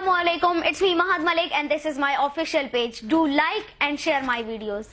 Assalamualaikum, it's me Mahad Malik and this is my official page. Do like and share my videos.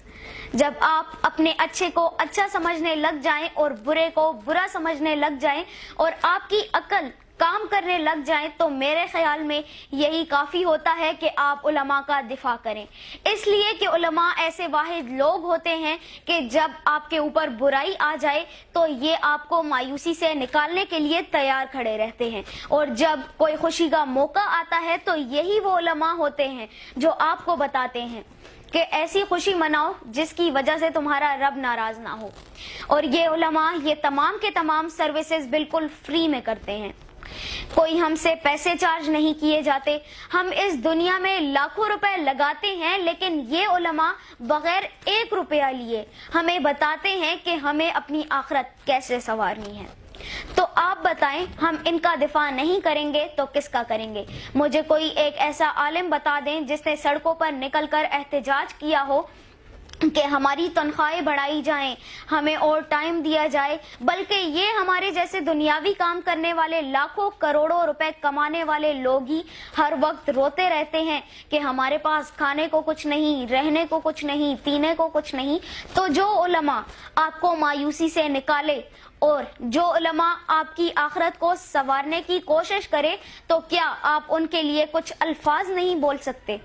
जब आप अपने अच्छे को अच्छा समझने लग जाएं और बुरे को बुरा समझने लग जाएं और आपकी अकल काम करने लग जाएं तो मेरे ख्याल में यही काफी होता है कि आप उलमा का दिफा करें, इसलिए कि उलमा ऐसे वाहिद लोग होते हैं कि जब आपके ऊपर बुराई आ जाए तो ये आपको मायूसी से निकालने के लिए तैयार खड़े रहते हैं, और जब कोई खुशी का मौका आता है तो यही वो उलमा होते हैं जो आपको बताते हैं कि ऐसी खुशी मनाओ जिसकी वजह से तुम्हारा रब नाराज ना हो। और ये उलमा ये तमाम के तमाम सर्विसेज बिल्कुल फ्री में करते हैं, कोई हमसे पैसे चार्ज नहीं किए जाते। हम इस दुनिया में लाखों रुपए लगाते हैं, लेकिन ये उलमा बगैर 1 रुपया लिए हमें बताते हैं कि हमें अपनी आखिरत कैसे संवारनी है। तो आप बताएं, हम इनका दिफा नहीं करेंगे तो किसका करेंगे? मुझे कोई एक ऐसा आलिम बता दें जिसने सड़कों पर निकलकर एहतजाज किया हो कि हमारी तनख्वाहें बढ़ाई जाएं, हमें और टाइम दिया जाए, बल्कि ये हमारे जैसे दुनियावी काम करने वाले लाखों करोड़ों रुपए कमाने वाले लोग ही हर वक्त रोते रहते हैं कि हमारे पास खाने को कुछ नहीं, रहने को कुछ नहीं, पीने को कुछ नहीं। तो जो उलमा आपको मायूसी से निकाले और जो उलमा आपकी आखिरत को संवारने की कोशिश करे, तो क्या आप उनके लिए कुछ अल्फाज नहीं बोल सकते?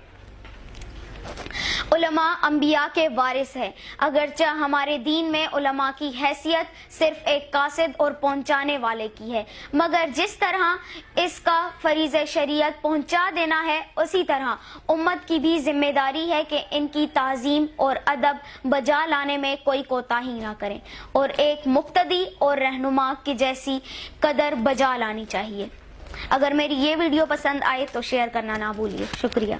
उलमा अंबिया के वारिस है। अगरचे हमारे दीन में उलमा की हैसियत सिर्फ एक कासिद और पहुंचाने वाले की है, मगर जिस तरह इसका फरीज शरीयत पहुंचा देना है, उसी तरह उम्मत की भी जिम्मेदारी है कि इनकी ताजीम और अदब बजा लाने में कोई कोताही ना करें और एक मुक्तदी और रहनुमा की जैसी कदर बजा लानी चाहिए। अगर मेरी ये वीडियो पसंद आए तो शेयर करना ना भूलिए। शुक्रिया।